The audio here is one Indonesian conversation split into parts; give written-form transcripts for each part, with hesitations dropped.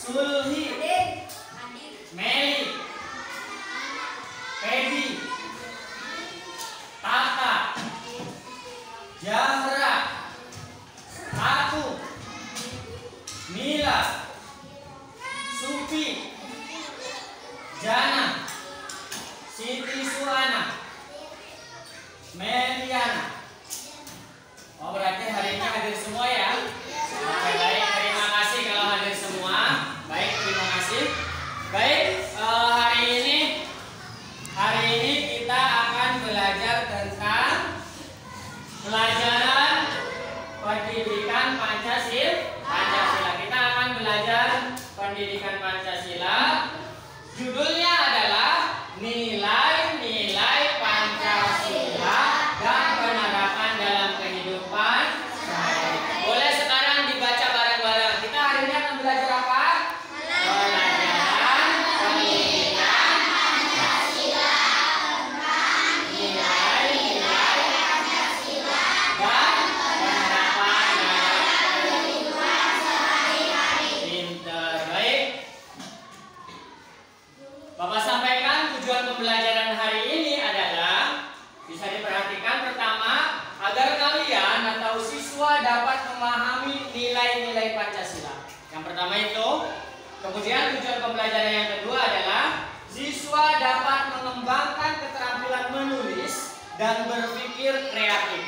Sulhi, Meli, Pedi, Tata, Jahra, Aku, Mila, Supi, Jana, Siti Suana, Meliana. Oh, berarti hari ini hadir semua ya? Oke, baik, terima kasih kalau hadir semua. Baik, terima kasih. Baik, hari ini kita akan belajar tentang pelajaran pendidikan Pancasila. Kita akan belajar pendidikan Pancasila. Judulnya adalah nilai-nilai Pancasila dan penerapan dalam kehidupan sehari-hari. Boleh sekarang dibaca bareng-bareng. Kita hari ini akan belajar apa? Pelajaran pendidikan Pancasila tentang nilai-nilai Pancasila dan penerapan dalam kehidupan sehari-hari. Pinter, baik. Bapak sampaikan tujuan pembelajaran hari ini adalah bisa diperhatikan pertama agar kalian atau siswa dapat memahami nilai-nilai Pancasila. Yang pertama itu. Kemudian tujuan pembelajaran yang kedua adalah siswa dapat mengembangkan keterampilan menulis dan berpikir kreatif.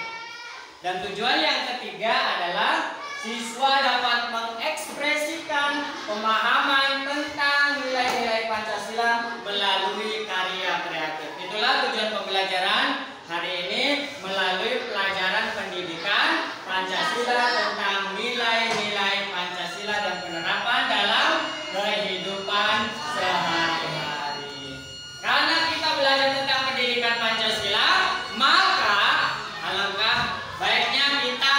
Dan tujuan yang ketiga adalah siswa dapat mengekspresikan pemahaman tentang nilai-nilai Pancasila melalui karya kreatif. Itulah tujuan pembelajaran hari ini melalui pelajaran pendidikan Pancasila tentang nilai-nilai Pancasila dan penerapan dalam kehidupan sehari-hari. Karena kita belajar tentang pendidikan Pancasila, maka alangkah baiknya kita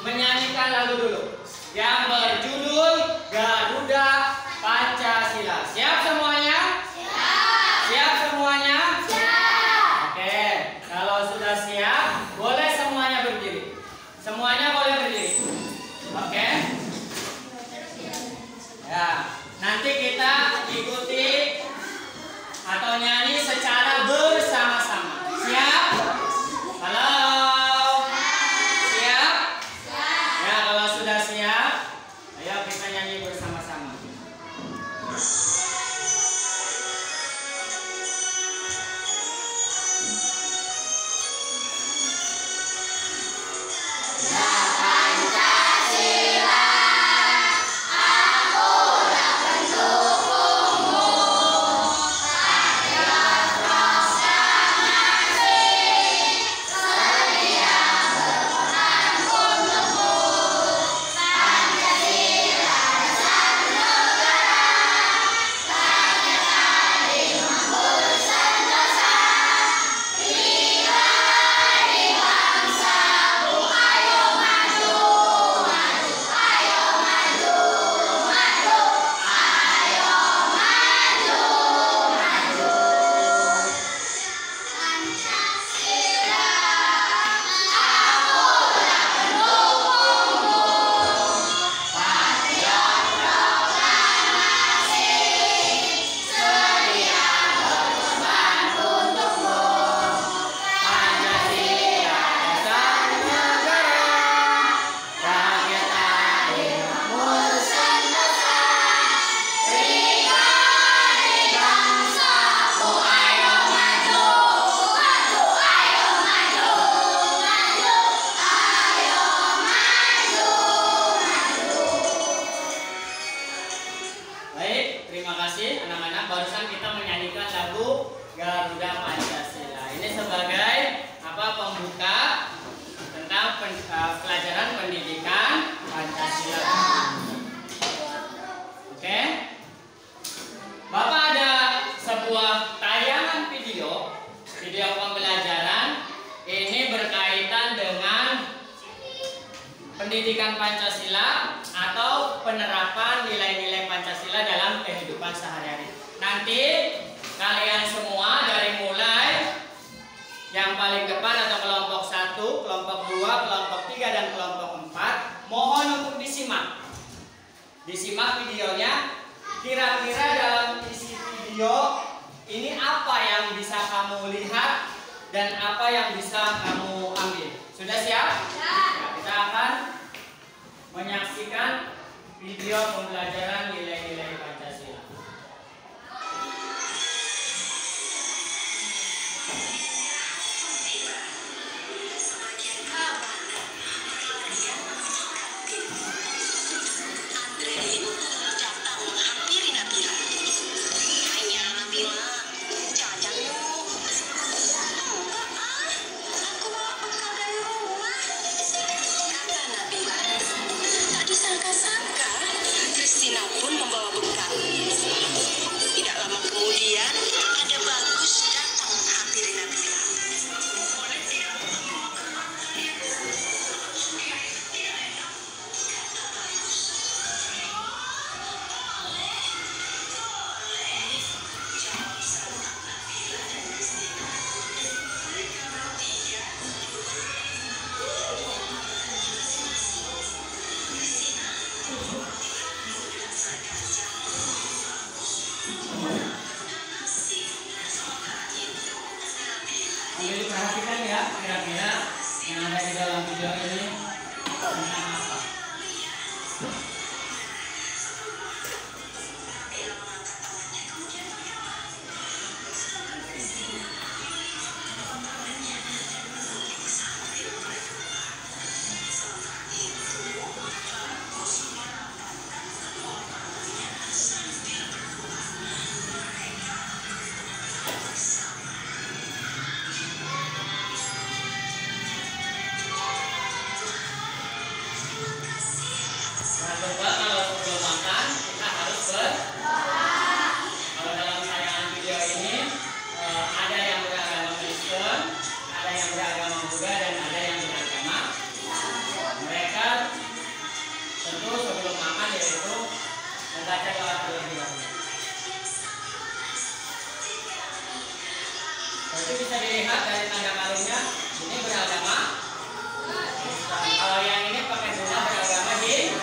menyanyikan lagu dulu yang berjudul Garuda Pancasila. Siap semuanya? Siap. Siap semuanya? Siap. Oke, kalau sudah siap, boleh semuanya berdiri. Semuanya boleh berdiri. Oke. Ya, nanti kita ikuti atau nyanyi secara bersama-sama. Siap? Halo. Ayo kita nyanyi bersama-sama. Pelajaran pendidikan Pancasila. Oke. Bapak ada sebuah tayangan video pembelajaran. Ini berkaitan dengan pendidikan Pancasila atau penerapan nilai-nilai Pancasila dalam kehidupan sehari-hari. Nanti kalian semua dari mulai yang paling depan atau kelompok 1, kelompok 2, kelompok 3, dan kelompok 4 mohon untuk disimak. Disimak videonya Kira-kira dalam isi video ini apa yang bisa kamu lihat dan apa yang bisa kamu ambil? Sudah siap? Ya. Nah, kita akan menyaksikan video pembelajaran nilai-nilai Pancasila. Jadi perhatikan ya, kira-kira yang ada di dalam video ini tentang apa. Coba kalau sebelum makan kita harus kalau dalam tayangan video ini ada yang beragama Kristen, ada yang beragama Buddha, dan ada yang beragama. Mereka tentu sebelum makan yaitu membaca doa terlebih dahulu. Jadi bisa dilihat dari tanda kalungnya ini beragama Kristen. Kalau yang ini pakai Buddha beragama Hindu.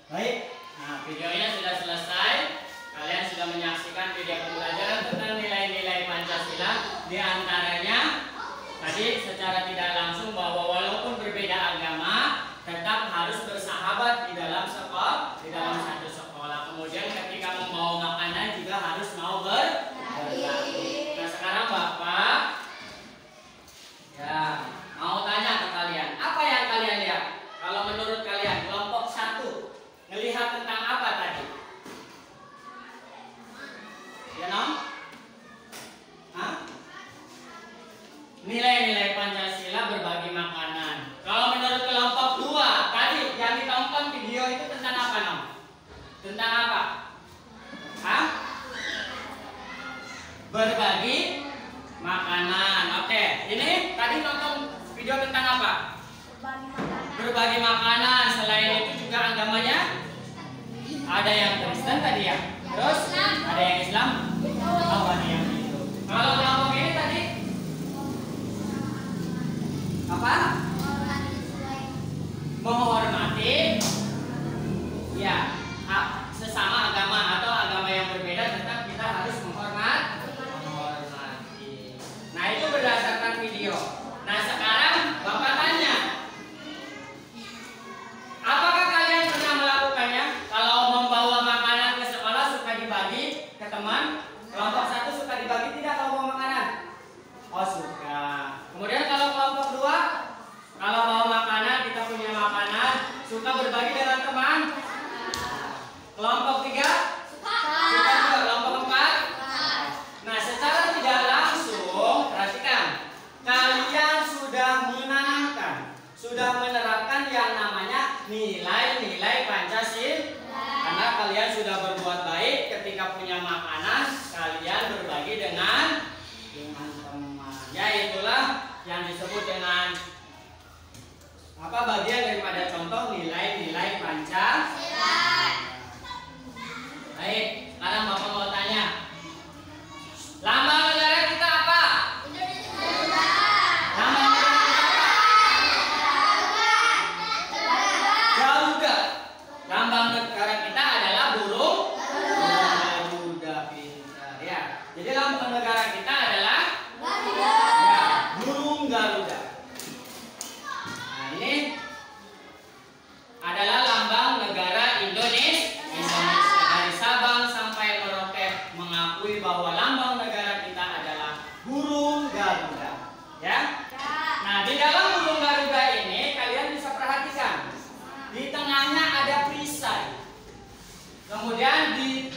Baik, nah videonya sudah selesai. Kalian sudah menyaksikan video pembelajaran tentang nilai-nilai Pancasila. Di antaranya tadi secara tidak langsung bahwa walaupun berbeda agama tetap harus bersahabat di dalam sekolah, di dalam satu sekolah. Kemudian ketika membawa makanan juga harus mau berbagi. Nah sekarang Bapak ya mau tanya ke kalian, apa yang kalian lihat? Kalau menurut kalian kelompok 1 melihat tentang apa tadi? Ya nom? Hah? Nilai-nilai Pancasila berbagi makanan. Kalau menurut kelompok 2 tadi yang ditonton video itu tentang apa nom? Tentang apa? Hah? Berbagi makanan. Oke, ini tadi nonton video tentang apa? Berbagi makanan. Selain itu juga agamanya ada yang Kristen tadi ya. Terus ada yang Islam. Oh, ada yang Hindu. Kalau kelompok ini tadi apa? Menghormati ya sesama agama atau agama yang berbeda, tetap kita harus menghormati. Nah itu berdasarkan video. Nah sekarang Bapak tanya, apakah kalian pernah melakukannya? Kalau membawa makanan ke sekolah suka dibagi ke teman. Kelompok 1 suka dibagi tidak kalau bawa makanan? Oh suka. Kemudian kalau kelompok 2, kalau bawa makanan, kita punya makanan, suka berbagi dengan teman. Kelompok 3 suka juga. Kelompok 4. Nah secara tidak langsung perhatikan, kalian sudah menanamkan, sudah menerapkan yang namanya nilai-nilai Pancasila. Karena kalian sudah berbuat baik ketika punya makanan, kalian berbagi dengan teman. Ya, itulah yang disebut dengan apa, bagian daripada contoh nilai-nilai Pancasila. Baik, sekarang Bapak mau tanya, lambang negara kita apa? Lambang negara kita apa? Garuda. Lambang negara kita adalah burung Garuda. Pintar ya. Jadi lambang negara kita adalah Garuda. Ya, burung Garuda. Nah, ini adalah lambang negara Indonesia. Dari Sabang sampai Merauke mengakui bahwa lambang negara kita adalah burung Garuda. Ya. Nah, di dalam burung Garuda ini kalian bisa perhatikan, di tengahnya ada perisai. Kemudian di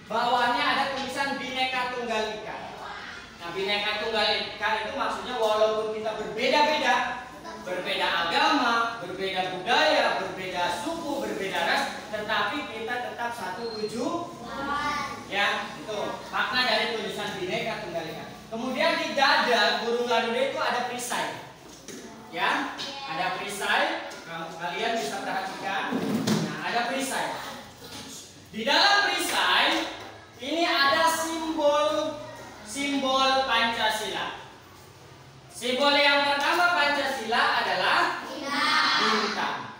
bawahnya ada tulisan Bhinneka Tunggal Ika. Nah, Bhinneka Tunggal Ika itu maksudnya walaupun kita berbeda-beda, berbeda agama, berbeda budaya, berbeda suku, berbeda ras, tetapi kita tetap satu tujuan. Ya, itu makna dari tulisan Bhinneka Tunggal Ika. Kemudian di dada burung Garuda itu ada perisai. Ya, ada perisai. Kalian bisa perhatikan. Nah, ada perisai. Di dalam perisai ini ada simbol Pancasila. Simbol yang pertama Pancasila adalah bintang.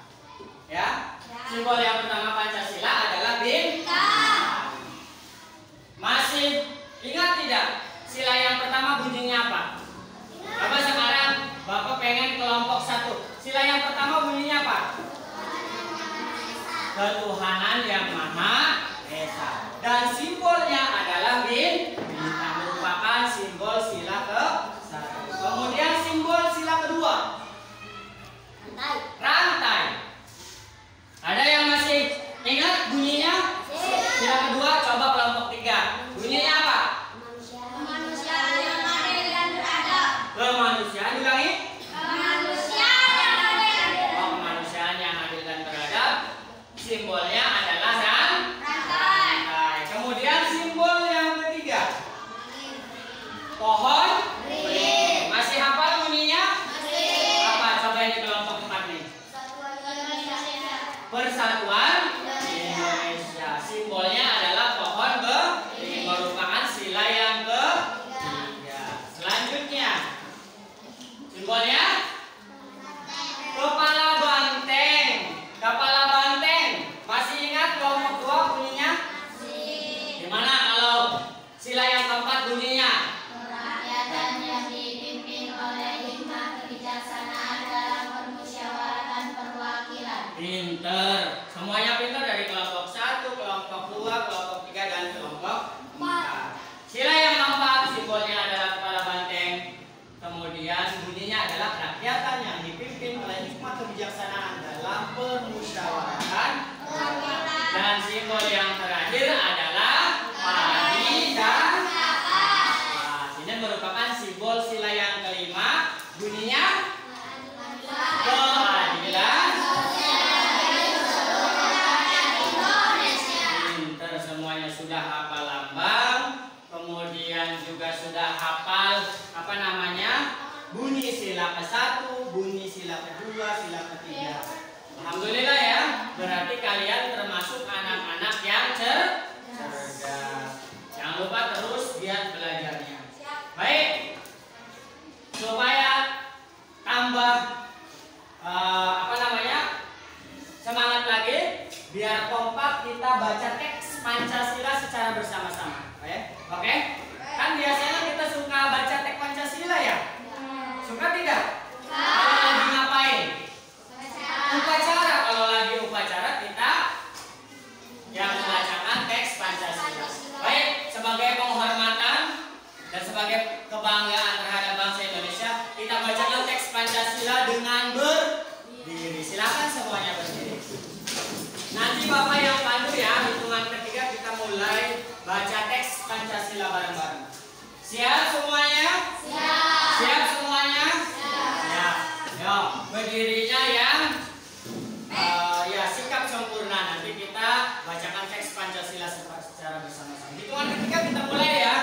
Ya. Simbol yang pertama Pancasila adalah bintang. Masih ingat tidak? Sila yang pertama bunyinya apa? Apa sekarang Bapak pengen kelompok 1. Sila yang pertama bunyinya apa? Ketuhanan yang Maha Esa. Dan simbolnya adalah bintang, merupakan simbol sila ke-1. Kemudian simbol sila kedua, rantai. Ada yang masih ingat bunyinya? Sila kedua, coba kelompok 3. Bunyinya apa? Kemanusiaan yang adil dan beradab. Kemanusiaan, ulangi. Kemanusiaan yang adil dan beradab. Oh, kemanusiaan yang adil dan beradab. Simbolnya adalah rantai. Kemudian simbol yang ketiga, pohon beringin. Masih hafal bunyinya? Masih. Apa? Coba ini kelompok 4 nih. Persatuan Indonesia. Simbolnya adalah pohon beringin, merupakan sila yang ketiga. Selanjutnya, simbolnya kepala banteng. Kepala banteng. Masih ingat kelompok 2 bunyinya? Gimana kalau sila yang keempat bunyinya? Kerakyatan yang dipimpin oleh hikmah kebijaksanaan dalam permusyawaratan perwakilan. Pinter. Semuanya pinter dari kelompok 1, kelompok 2, kelompok 3, dan kelompok 4. Sila yang keempat simbolnya adalah kepala banteng. Kemudian bunyinya adalah kerakyatan yang dipimpin oleh hikmah kebijaksanaan dalam permusyawaratan. Dan simbol yang terakhir adalah padi dan kapas. Ini merupakan simbol sila yang kelima. Bunyinya keadilan. Pinter, semuanya sudah hafal lambang. Kemudian juga sudah hafal apa namanya? Bunyi sila ke-1, bunyi sila kedua, sila ketiga. Alhamdulillah ya. Berarti kalian termasuk anak-anak yang cerdas. Jangan lupa terus giat belajarnya. Baik. Supaya tambah apa namanya? Semangat lagi, biar kompak kita baca teks Pancasila secara bersama-sama. Oke? Kan biasanya kita suka baca teks Pancasila ya? Suka tidak? Kalau lagi ngapain? Upacara. Kalau lagi upacara kita yang membacakan teks Pancasila. Baik, sebagai penghormatan dan sebagai kebanggaan terhadap bangsa Indonesia, kita bacakan teks Pancasila dengan berdiri. Silakan semuanya berdiri. Nanti Bapak yang pandu ya, hitungan ketiga kita mulai baca teks Pancasila bareng-bareng. Siap semuanya? Siap. Siap semuanya? Siap. Yo, berdirinya yang ya sikap sempurna. Nanti kita bacakan teks Pancasila secara bersama-sama. Hitungan ketiga kita mulai ya.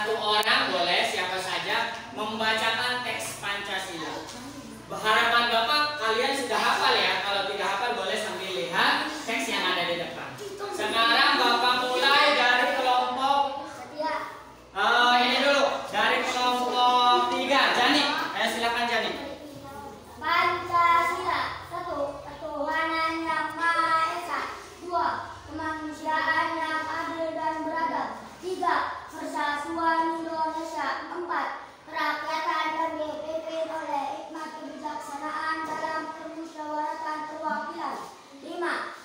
satu orang boleh siapa saja membacakan teks Pancasila. Harapan Bapak kalian sudah hafal ya. Kalau tidak hafal boleh sambil lihat teks yang ada di depan. Sekarang Bapak mulai dari kelompok ini dulu, dari kelompok 3. Jani, silakan Jani. Pancasila. 1. Ketuhanan yang Maha Esa. 2. Kemanusiaan yang adil dan beradab. 3. Persatuan Indonesia. 4. Kerakyatan yang dipimpin oleh hikmat kebijaksanaan dalam permusyawaratan perwakilan. 5.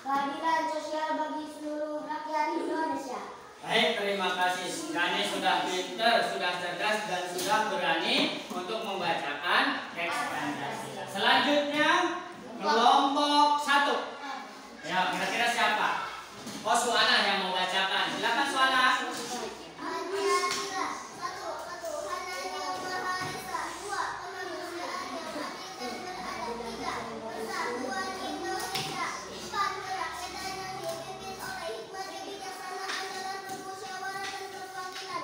Keadilan sosial bagi seluruh rakyat Indonesia. Baik, terima kasih. Jani sudah pintar, sudah cerdas, dan sudah berani untuk membacakan teks Pancasila. Selanjutnya kelompok 1. Ya, kira-kira siapa? Oh, Suana yang membacakan. Silakan Suana. Pancasila. 1. Ketuhanan yang Maha Esa. 2. Kemanusiaan yang adil dan beradab. 3. Persatuan Indonesia. 4. Kerakyatan yang dipimpin oleh hikmat kebijaksanaan dalam permusyawaratan perwakilan.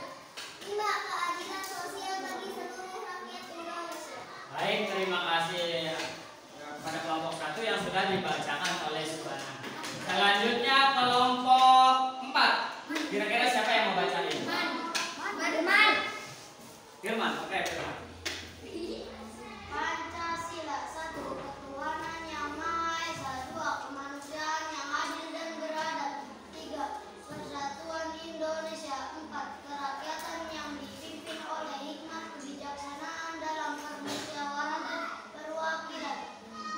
5. Keadilan sosial bagi seluruh rakyat Indonesia. Baik, terima kasih pada kelompok 1 yang sudah dibacakan oleh Suana. Selanjutnya kelompok 4. Kira-kira siapa yang mau bacain? Firman. Oke, Firman. Pancasila. 1. Ketuhanan yang Maha Esa. 2. Kemanusiaan yang adil dan beradab. 3. Persatuan Indonesia. 4. Kerakyatan yang dipimpin oleh hikmat kebijaksanaan dalam permusyawaratan perwakilan.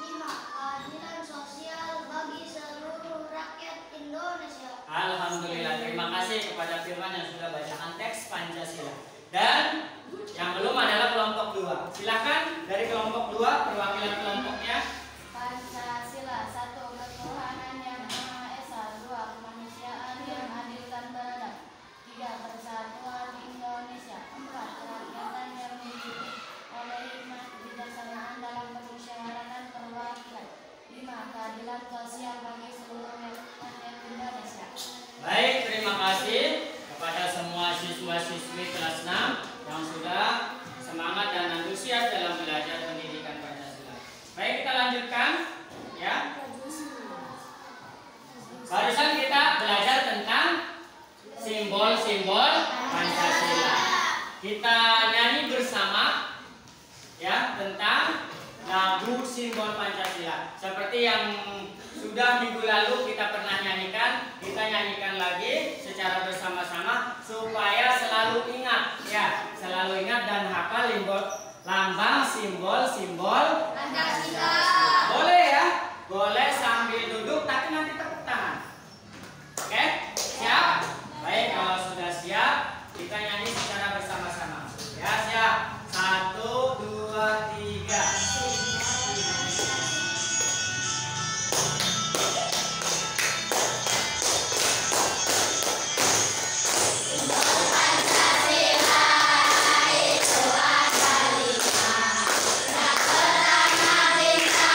5. Keadilan sosial bagi seluruh rakyat Indonesia. Alhamdulillah, terima kasih kepada Firman yang sudah bacakan teks Pancasila. Dan yang belum adalah kelompok 2. Silakan dari kelompok 2 perwakilan kelompoknya. Pancasila. 1. Ketuhanan yang Maha Esa. 2. Kemanusiaan yang adil dan beradab. 3. Persatuan Indonesia. 4. Kerakyatan yang dipimpin oleh hikmat kebijaksanaan dalam permusyawaratan perwakilan. 5. Keadilan sosial bagi seluruh rakyat Indonesia. Baik, terima kasih kepada semua siswa-siswi kelas 6 yang sudah semangat dan antusias dalam belajar pendidikan Pancasila. Baik, kita lanjutkan ya. Barusan kita belajar tentang simbol-simbol Pancasila. Kita nyanyi bersama ya tentang lagu simbol Pancasila. Seperti yang sudah minggu lalu kita pernah nyanyikan, kita nyanyikan lagi secara bersama-sama supaya selalu ingat ya, selalu ingat dan hafal lambang simbol-simbol Pancasila. Boleh ya? Boleh sambil duduk tapi nanti tepuk tangan. Oke? Siap? Baik, kalau sudah siap, kita nyanyi secara bersama-sama. Ya, siap. 1, 2, 3. Pertama bintang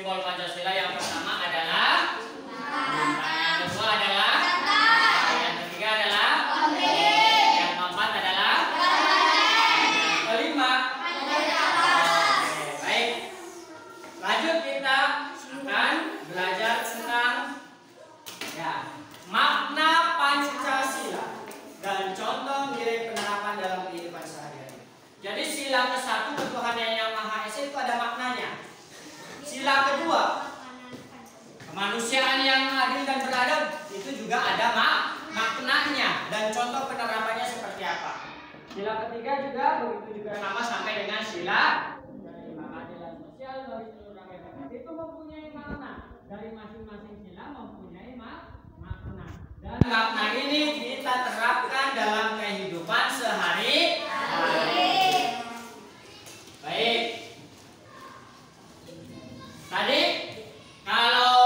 Simbol Pancasila yang pertama adalah yang kedua adalah yang ketiga adalah yang keempat adalah yang kelima. Oke, baik. Lanjut kita akan belajar tentang makna Pancasila dan contoh nilai penerapan dalam kehidupan sehari-hari. Jadi sila ke-1 ketuhanan yang Maha Esa itu ada maknanya. Sila kedua, kemanusiaan yang adil dan beradab, itu juga ada maknanya dan contoh penerapannya seperti apa. Sila ketiga juga begitu juga sama sampai dengan sila keadilan sosial bagi seluruh rakyat. Itu mempunyai makna. Dari masing-masing sila mempunyai makna. Dan makna ini kita terapkan dalam kehidupan sehari-hari. Baik. Tadi kalau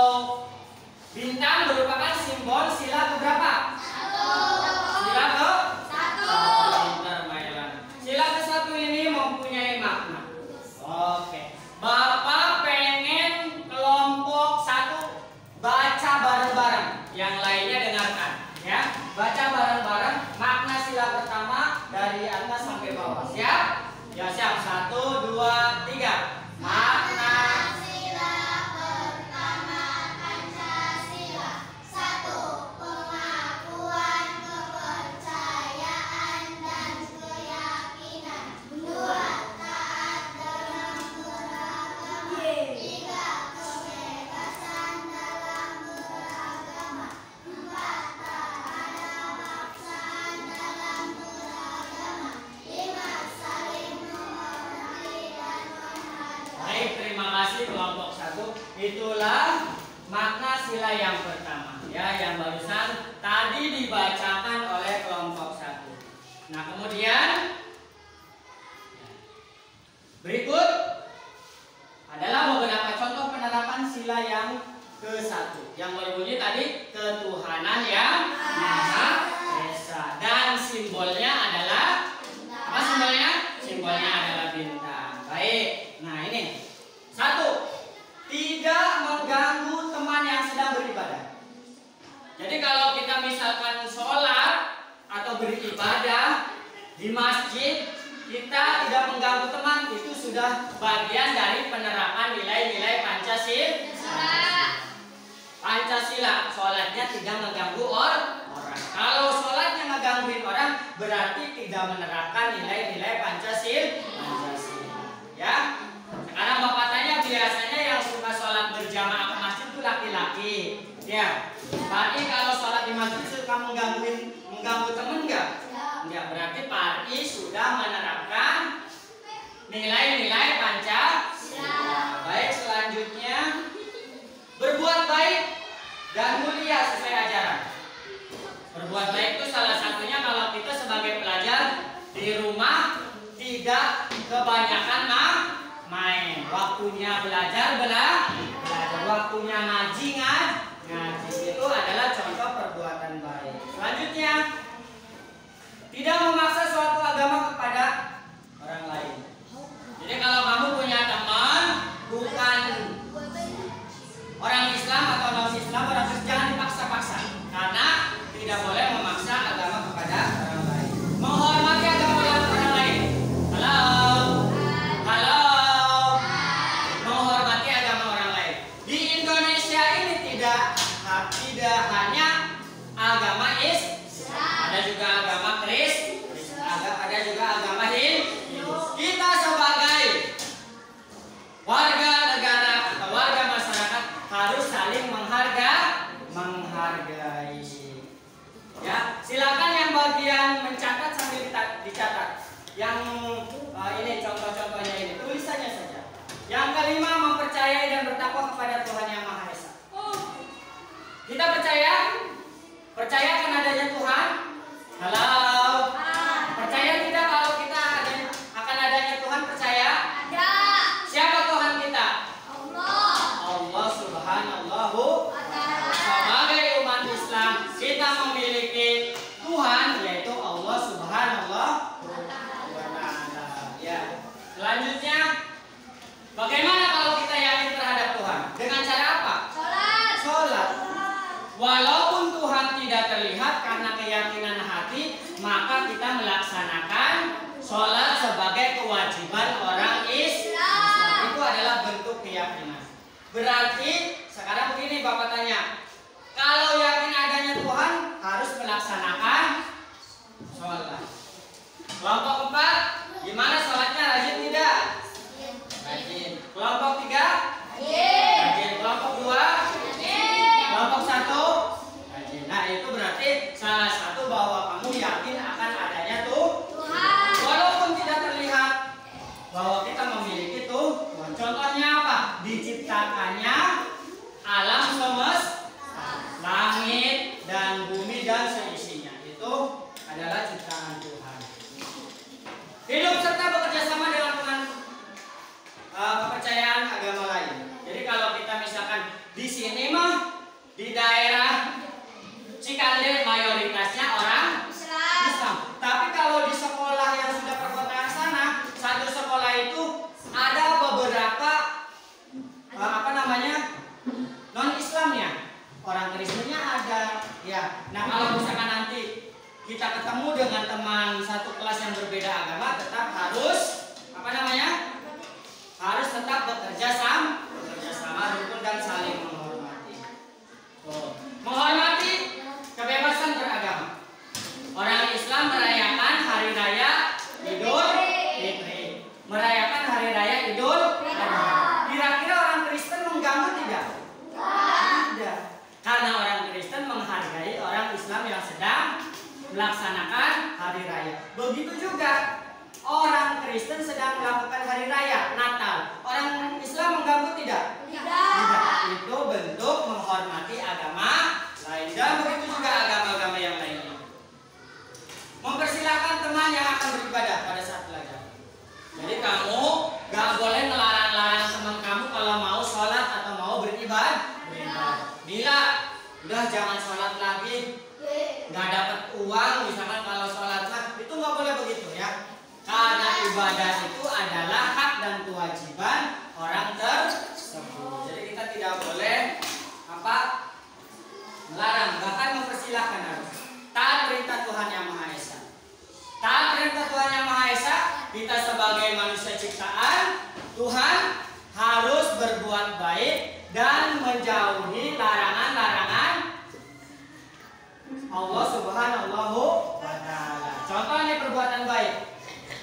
bintang merupakan simbol sila keberapa? Sila ke-1. Pintar Mailan. Sila ke-1 ini mempunyai makna. Oke. Bapak pengen kelompok 1 baca bareng-bareng. Yang lainnya dengarkan, ya. Baca bareng-bareng makna sila pertama dari atas sampai bawah. Siap? Ya, siap. 1, 2, 3. Makna sila pertama Pancasila. 1. Pengakuan kepercayaan dan keyakinan. 2. Taat dalam beragama. 3. Kebebasan dalam beragama. 4. Tak ada paksaan dalam beragama. 5. Saling menghormati dan menghargai. Baik, terima kasih kelompok 1. Itulah makna sila yang pertama, ya, yang barusan tadi dibacakan oleh kelompok 1. Nah, kemudian berikut adalah beberapa contoh penerapan sila yang ke-1 yang berbunyi tadi ketuhanan yang Maha Esa, dan simbolnya adalah apa simbolnya? Simbolnya adalah bintang. Baik. Nah, ini 1. Tidak mengganggu teman yang sedang beribadah. Jadi kalau kita misalkan sholat atau beribadah di masjid, kita tidak mengganggu teman, itu sudah bagian dari penerapan nilai-nilai Pancasila. Sholatnya tidak mengganggu orang. Kalau sholatnya ngegangguin orang, berarti tidak menerapkan nilai-nilai Pancasila. Ya. Sekarang bapak tanya, biasanya yang suka sholat berjamaah ke masjid itu laki-laki. Ya. Berarti kalau sholat di masjid suka mengganggu teman enggak? Enggak. Berarti Pak I sudah menerapkan nilai-nilai Pancasila. Baik, selanjutnya berbuat baik dan mulia sesuai ajaran. Berbuat baik itu salah satunya kalau kita sebagai pelajar di rumah tidak kebanyakan main. Waktunya belajar, waktunya ngaji. Itu adalah contoh perbuatan baik. Selanjutnya, tidak memaksa suatu agama kepada orang lain. Jadi kalau kamu punya teman bukan orang Islam atau non-Islam, jangan dipaksa-paksa, karena tidak boleh memaksa agama kepada orang lain. Menghormati agama orang lain. Halo. Menghormati agama orang lain. Di Indonesia ini tidak hanya agama Islam, ada juga agama Kristen, ada juga agama Hindu. Kita sebagai warga negara atau warga masyarakat harus saling menghargai. Ya, silakan yang bagian mencatat sambil dicatat. Yang ini contoh-contohnya ini, tulisannya saja. Yang kelima, mempercayai dan bertakwa kepada Tuhan yang Maha Esa. Kita percaya akan adanya Tuhan. Halo. Percaya tidak kalau kita akan adanya Tuhan? Percaya? Ada. Siapa Tuhan kita? Allah. Subhanallahu. Sebagai umat Islam, kita memiliki Tuhan, yaitu Allah Subhanahu wa Ta'ala. Ya. Selanjutnya, bagaimana kalau kita yakin terhadap Tuhan? melaksanakan sholat sebagai kewajiban orang Islam. Itu adalah bentuk keyakinan. Berarti sekarang begini Bapak tanya, kalau yakin adanya Tuhan harus melaksanakan sholat. Kelompok 4, gimana sholatnya, rajin tidak? Rajin. Kelompok 3, rajin. Kelompok 2, kelompok 1, rajin. Nah itu berarti salah satu bahwa kamu yakin akan adanya Tuhan. Walaupun tidak terlihat bahwa kita memiliki Tuhan. Contohnya apa? Diciptakannya alam semesta, langit dan bumi dan seisinya. Itu adalah ciptaan Tuhan. Hidup serta bekerja sama dengan kepercayaan agama lain. Jadi kalau kita misalkan di sini mah di daerah Cikande mayoritasnya orang Islam. Tapi kalau di sekolah yang sudah perkotaan sana, satu sekolah itu ada beberapa non-Islamnya. Orang Kristennya ada. Ya. Nah, kalau misalkan nanti kita ketemu dengan teman satu kelas yang berbeda agama, tetap harus harus tetap bekerja sama, rukun dan saling menghormati. Menghormati kebebasan beragama. Orang Islam merayakan hari raya Idul Fitri, merayakan hari raya Idul Adha. Kira-kira orang Kristen mengganggu tidak? Tidak. Karena orang Kristen menghargai orang Islam yang sedang melaksanakan hari raya. Begitu juga orang Kristen sedang melakukan hari raya Natal. Orang Islam mengganggu tidak? Tidak. Itu bentuk menghormati agama lain. Dan begitu juga agama-agama yang lainnya. Mempersilahkan teman yang akan beribadah pada saat belajar. Jadi kamu gak boleh melarang-larang teman kamu kalau mau sholat atau mau beribadah. Bila udah jangan sholat lagi, nggak dapat uang, misalkan kalau sholat lah, itu nggak boleh begitu ya. Karena ibadah itu adalah hak dan kewajiban orang tersebut. Jadi kita tidak boleh melarang, bahkan mempersilahkan harus. Taat perintah Tuhan Yang Maha Esa. Taat perintah Tuhan Yang Maha Esa, kita sebagai manusia ciptaan Tuhan harus berbuat baik dan menjauhi larangan-larangan Allah Subhanahu wa Ta'ala. Contohnya perbuatan baik,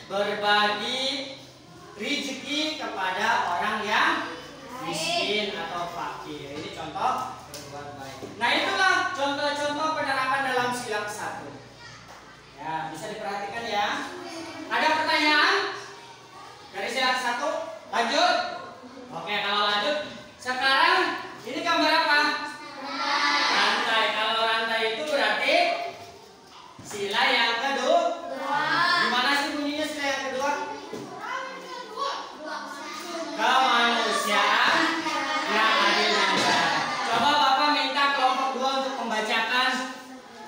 berbagi rezeki kepada orang yang miskin atau fakir. Ini contoh berbuat baik. Nah, itulah contoh-contoh penerapan dalam sila 1. Ya, bisa diperhatikan ya. Ada pertanyaan dari sila 1? Lanjut? Oke, kalau lanjut, sekarang ini gambar apa? Rantai. Kalau rantai itu berarti sila yang kedua. Gimana sih bunyinya sila yang kedua? Kemanusiaan yang adil dan beradab. Coba Bapak minta kelompok 2 untuk membacakan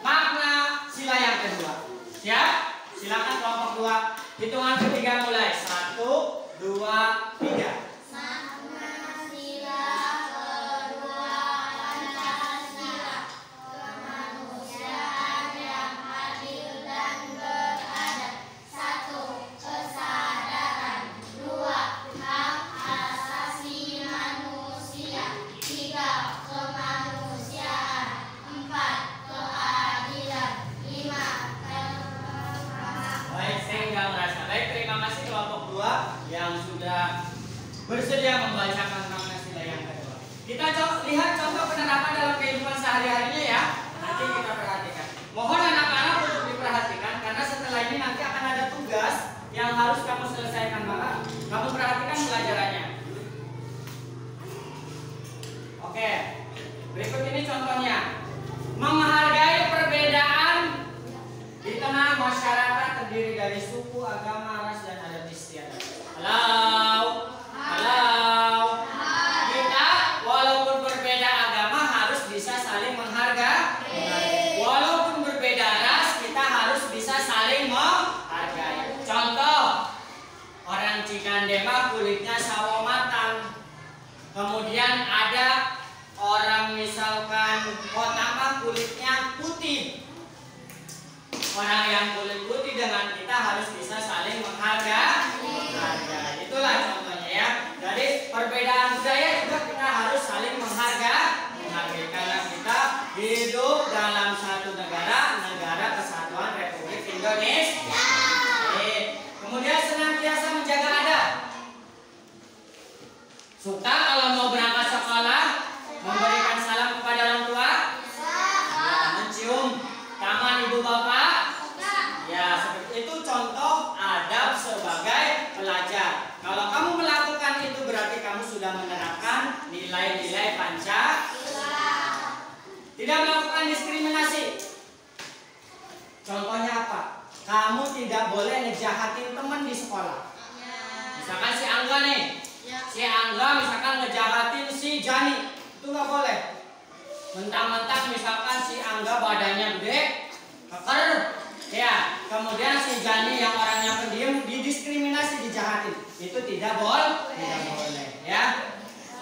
makna sila yang kedua. Siap? Silakan kelompok 2. Hitungan ketiga mulai. 1, 2, 3. Yang sudah bersedia membacakan makna sila yang kedua. Kita lihat contoh penerapan dalam kehidupan sehari-harinya ya. Nanti kita perhatikan. Mohon anak-anak untuk diperhatikan karena setelah ini nanti akan ada tugas yang harus kamu selesaikan, maka kamu perhatikan pelajarannya. Oke. Berikut ini contohnya. Menghargai perbedaan di tengah masyarakat terdiri dari suku, agama, ras, dan adat istiadat. Halo. Kita walaupun berbeda agama harus bisa saling menghargai. Walaupun berbeda ras kita harus bisa saling menghargai. Contoh, orang Cikande mah kulitnya sawo matang. Kemudian ada orang misalkan Kota mah kulitnya putih. Orang yang kulit putih dengan kita harus bisa saling menghargai. Itulah contohnya ya. Jadi perbedaan budaya juga kita harus saling menghargai karena kita hidup dalam satu negara Kesatuan Republik Indonesia. Kemudian senantiasa menjaga adab. Suka kalau mau berangkat sekolah memberikan salam kepada orang tua, mencium tangan ibu bapak. Ya, seperti itu contoh adab sebagai pelajar. Kalau kamu melakukan itu berarti kamu sudah menerapkan nilai-nilai Pancasila. Tidak melakukan diskriminasi. Contohnya apa? Kamu tidak boleh ngejahatin teman di sekolah. Misalkan si Angga nih, si Angga misalkan ngejahatin si Jani, itu nggak boleh. Mentang-mentang misalkan si Angga badannya gede, keker, ya, kemudian si Jani yang orangnya pendiam didiskriminasi, dijahatin, itu tidak boleh, ya.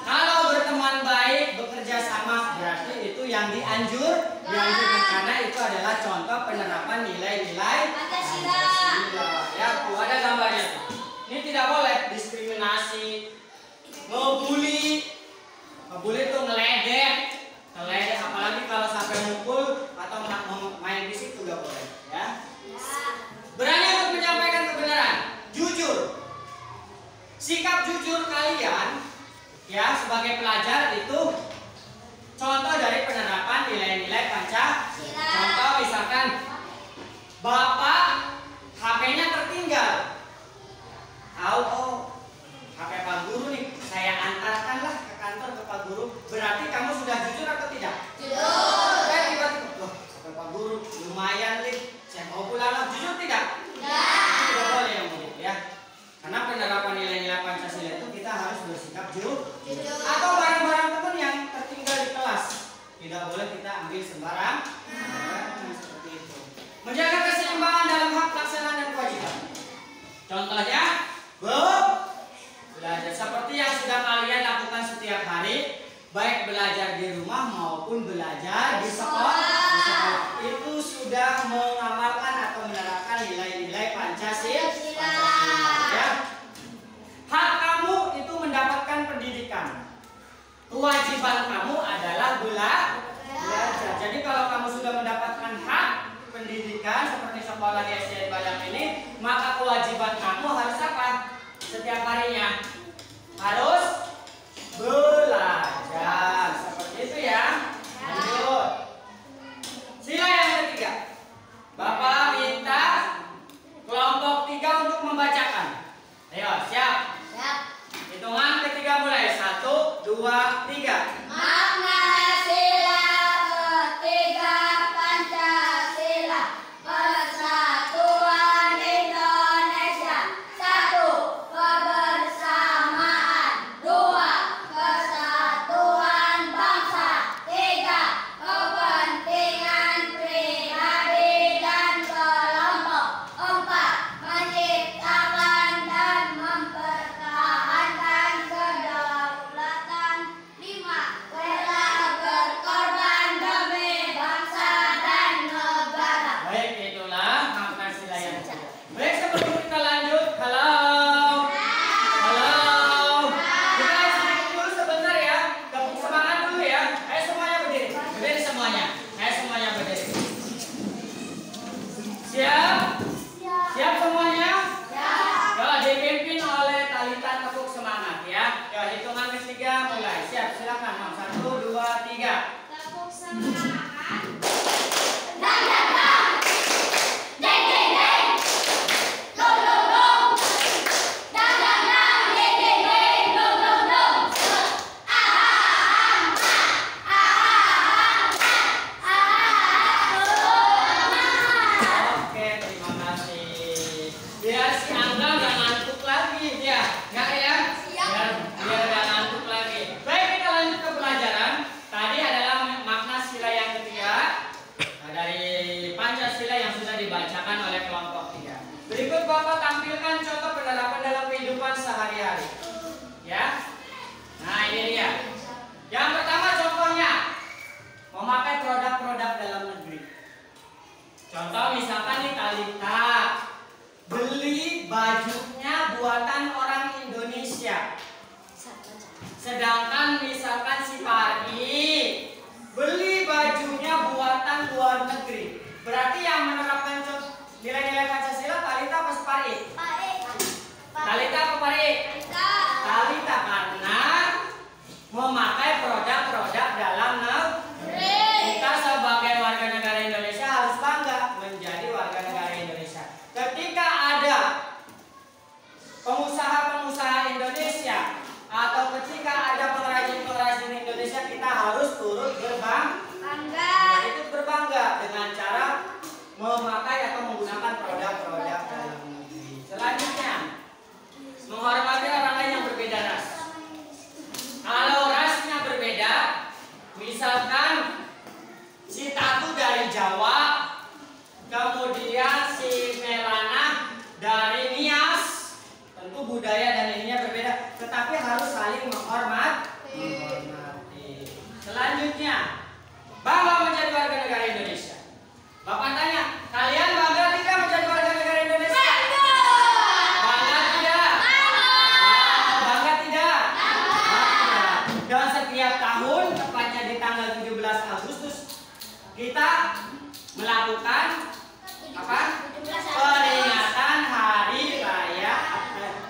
Kalau berteman baik, bekerja sama, berarti itu yang dianjurkan karena itu adalah contoh penerapan nilai-nilai Pancasila. Ya, tuh ada gambarnya. Ini tidak boleh diskriminasi, ngebully. Ngebully itu ngeledek, apalagi kalau sampai mukul atau main fisik itu nggak boleh, ya. Berani untuk menyampaikan kebenaran, jujur. Sikap jujur kalian, ya, sebagai pelajar itu contoh dari penerapan nilai-nilai Pancasila. Contoh misalkan bapak HP-nya tertinggal. Oh, HP Pak Guru nih, saya antarkanlah ke kantor ke Pak Guru. Berarti kamu sudah jujur atau tidak? Jujur. Tiba-tiba, loh, Pak Guru lumayan nih, saya mau pulang. Jujur tidak? Tidak boleh yang begitu, ya. Karena penerapan nilai-nilai Pancasila itu kita harus bersikap jujur. Atau barang-barang teman yang tertinggal di kelas, tidak boleh kita ambil sembarang. Seperti itu. Menjaga keseimbangan dalam hak pelaksanaan dan kewajiban. Contohnya, belajar seperti yang sudah kalian lakukan setiap hari, baik belajar di rumah maupun belajar di sekolah. Itu sudah mengamalkan atau menerapkan nilai-nilai Pancasila. Ya. Hak kamu itu mendapatkan pendidikan. Kewajiban kamu adalah belajar. Jadi kalau kamu sudah mendapatkan hak pendidikan seperti sekolah di SDN Badang ini, maka kewajiban kamu harus apa? Setiap harinya harus belajar. Seperti itu ya. Lanjut. Sila yang ketiga. Bapak minta kelompok 3 untuk membacakan. Ayo, siap? Siap. Hitungan ketiga mulai. 1, 2, 3. Makna sila ketiga Pancasila. Persatuan Indonesia. 1. Kebersamaan. 2. Persatuan bangsa. 3. Kepentingan pribadi dan kelompok. 4. Menciptakan dan mempertahankan kedaulatan. 5. Rela berkorban demi bangsa dan negara. Baik, itulah makna sila yang ketiga. Baik, sebelum kita lanjut, halo. Kita istirahat dulu sebentar ya. Tepuk semangat dulu ya. Ayo semuanya berdiri. Berdiri semuanya. Ayo semuanya berdiri. Siap? Siap semuanya? Ya, dipimpin oleh Talita tepuk semangat ya. Ya, hitungan ketiga mulai. Siap, silakan. 1, 2, 3. Tepuk semangat. Dang dang dang. Deng deng deng. Dong dong dong. Dang dang dang. Deng deng deng. Dong dong dong. Oke, terima kasih. Biar si Angga nggak ngantuk lagi ya, nggak ya? Biar nggak ngantuk lagi. Baik, kita lanjut ke pelajaran. Tadi adalah makna sila yang ketiga dari Pancasila yang sudah dibacakan oleh kelompok 3. Berikut Bapak tampilkan contoh penerapan dalam kehidupan sehari-hari. Ya. Nah, ini dia. Yang pertama contohnya memakai produk-produk dalam negeri. Contoh misalkan nih Talita buatan orang Indonesia. Sedangkan misalkan si Pari beli bajunya buatan luar negeri. Berarti yang menerapkan nilai-nilai Pancasila Talita apa si Pari? Talita apa Pari? Talita, karena memakai produk-produk dalam negeri. Kita sebagai warga negara Indonesia harus bangga menjadi warga negara Indonesia. Ketika ada pengusaha-pengusaha Indonesia atau ketika ada pengrajin-pengrajin Indonesia, kita harus turut berbangga. Itu berbangga dengan cara memakai atau menggunakan produk-produk dalam negeri. Selanjutnya, menghormati orang lain yang berbeda ras. Kalau rasnya berbeda, misalkan si Tatu dari Jawa, kemudian si Melana dari Nias, tentu budaya dan ininya berbeda, tetapi harus saling menghormati. Selanjutnya, bangga menjadi warga negara Indonesia. Bapak tanya, kalian bangga tidak menjadi warga negara Indonesia? Bangga tidak? Bangga tidak? Dan setiap tahun, tepatnya di tanggal 17 Agustus, kita melakukan apa? Peringatan hari raya,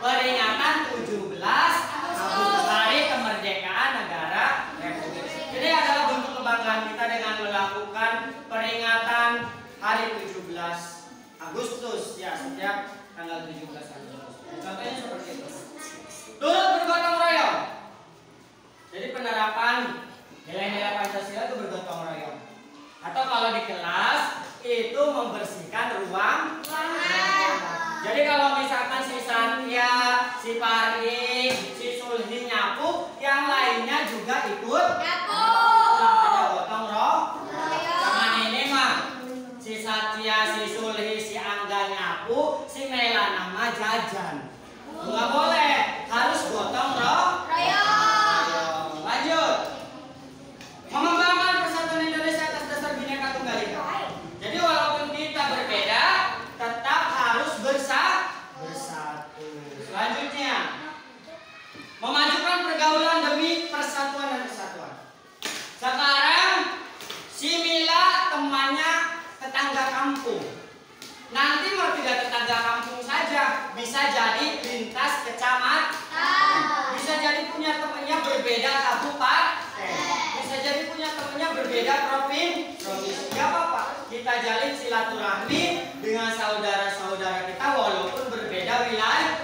peringatan 17 Agustus, hari kemerdekaan negara Republik. Jadi adalah bentuk kebanggaan kita dengan melakukan peringatan hari 17 Agustus, ya, setiap tanggal 17 Agustus. Contohnya seperti itu. Turut bergotong royong. Jadi penerapan nilai-nilai Pancasila itu bergotong royong. Atau kalau di kelas itu membersihkan ruang. Jadi kalau misalkan si Satya, si Pari, si Sulhi nyapu, yang lainnya juga ikut nyapu. Namanya gotong royong. Zaman ini mah si Satya, si Sulhi, si Angga nyapu, si Melana mah jajan. Nggak boleh, harus gotong royong. Lanjut. Mengembangkan persatuan Indonesia atas dasar Bhinneka Tunggal Ika. Jadi walaupun kita berbeda, tetap harus bersatu. Selanjutnya, memajukan pergaulan demi persatuan dan kesatuan. Sekarang si Mila temannya tetangga kampung. Nanti mau tidak tetangga kampung saja, bisa jadi lintas kecamatan, bisa jadi punya temannya berbeda kabupaten, bisa jadi punya temannya berbeda provinsi. Gak apa-apa, kita jalin silaturahmi dengan saudara-saudara kita walaupun berbeda wilayah,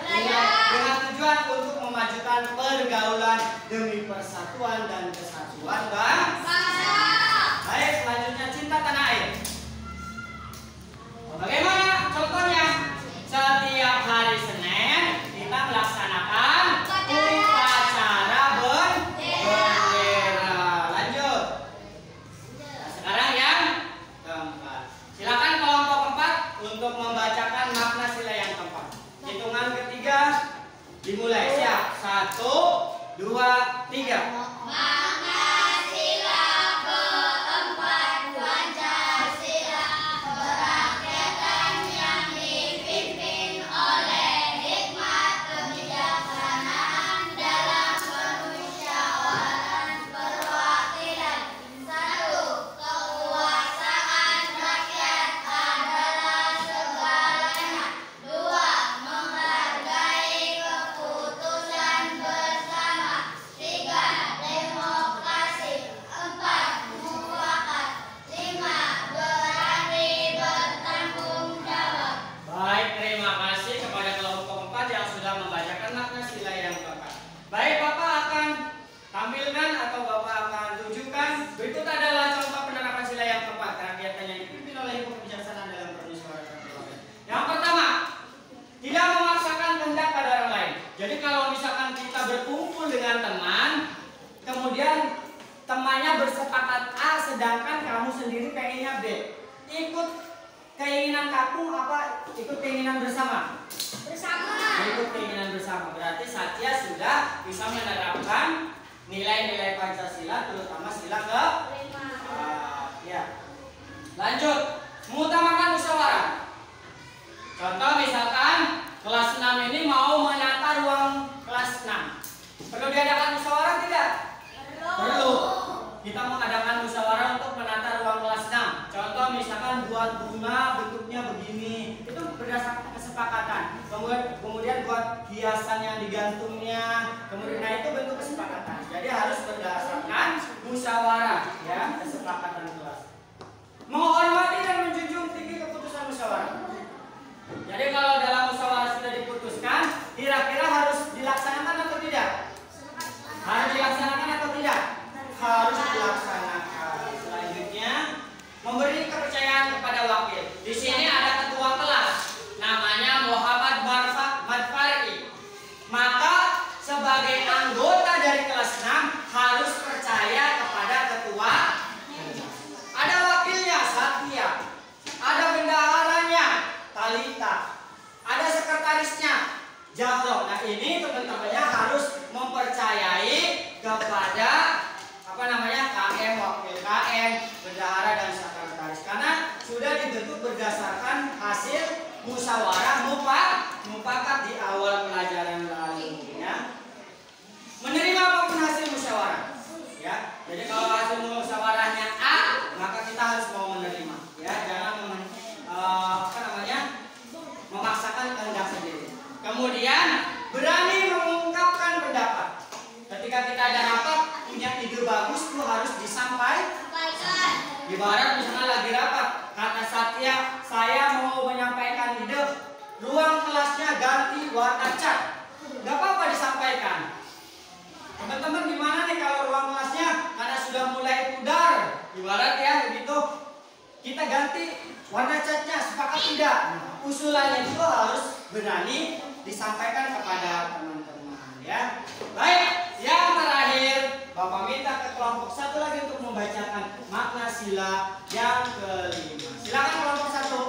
dengan tujuan untuk memajukan pergaulan demi persatuan dan kesatuan bangsa. Baik, selanjutnya cinta tanah air. Bagaimana contohnya? Setiap hari Senin kita melaksanakan upacara bendera. Lanjut. Nah, sekarang yang keempat. Silakan kelompok 4 untuk membacakan makna sila yang keempat. Hitungan ketiga dimulai. Siap? 1, 2, 3. Makna sila keempat Pancasila, kerakyatan yang dipimpin oleh hikmat kebijaksanaan dalam permusyawaratan perwakilan. 1. Kekuasaan rakyat adalah segalanya. 2. Menghargai keputusan bersama. 3. Demokrasi. 4. Mufakat. 5. Berani bertanggung jawab. Baik, terima kasih kepada kelompok 4 yang sudah membacakan makna sila yang keempat. Baik, Bapak akan tampilkan atau Bapak akan tunjukkan. Berikut adalah contoh penerapan sila yang keempat, kerakyatan yang dipimpin oleh hikmat kebijaksanaan dalam permusyawaratan perwakilan. Yang pertama, tidak memaksakan kehendak pada orang lain. Jadi kalau misalkan kita berkumpul dengan teman, kemudian temannya bersepakat A, sedangkan kamu sendiri pengennya B, ikut keinginan kamu apa? Ikut keinginan bersama. Ikut keinginan bersama. Berarti Satya sudah bisa menerapkan nilai-nilai Pancasila, terutama sila ke. Ya. Lanjut, mengutamakan musyawarah. Contoh misalkan kelas 6 ini mau menata kesepakatan. Kemudian buat hiasan yang digantungnya. Kemudian nah itu bentuk kesepakatan. Jadi harus berdasarkan musyawarah ya, kesepakatan kelas. Menghormati dan menjunjung tinggi keputusan musyawarah. Jadi kalau dalam musyawarah sudah diputuskan, kira-kira harus dilaksanakan atau tidak? Harus dilaksanakan atau tidak? Harus dilaksanakan. Selanjutnya, memberi kepercayaan kepada wakil. Di sini ada ketua kelas, namanya Muhammad Madfari. Maka sebagai anggota dari kelas 6 harus percaya kepada ketua. Ada wakilnya Satya, ada bendaharanya Talita, ada sekretarisnya Jahro. Nah ini teman-temannya harus mempercayai kepada KM, wakil KM, bendahara dan sekretaris, karena sudah dibentuk berdasarkan hasil musyawarah mufakat di awal pelajaran lalu ya. Menerima apapun hasil musyawarah ya. Jadi kalau hasil musyawarahnya A, maka kita harus mau menerima ya, jangan memaksakan kehendak sendiri. Kemudian berani mengungkapkan pendapat. Ketika kita ada rapat punya ide bagus itu harus disampaikan. Ibarat misalnya lagi rapat, kata Satya, saya mau menyampaikan ide, ruang kelasnya ganti warna cat. Gak apa-apa disampaikan. Teman-teman gimana nih kalau ruang kelasnya karena sudah mulai pudar, ibarat ya begitu, kita ganti warna catnya, sepakat tidak? Usulannya itu harus berani disampaikan kepada teman-teman ya. Baik, yang terakhir Bapak minta ke kelompok satu lagi untuk membacakan makna sila yang kelima. Silakan kelompok satu.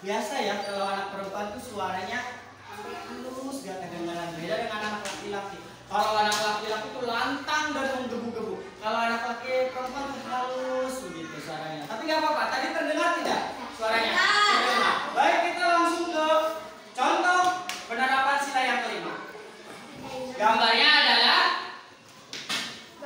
Biasa ya kalau anak perempuan tuh suaranya halus, gak kedengaran, beda dengan anak laki-laki. Kalau anak laki-laki tuh lantang dan menggebu-gebu. Kalau anak laki perempuan tuh halus begitu suaranya. Tapi gak apa-apa. Tadi terdengar tidak suaranya? Terdengar. Baik, kita langsung ke contoh penerapan sila yang kelima. Gambarnya adalah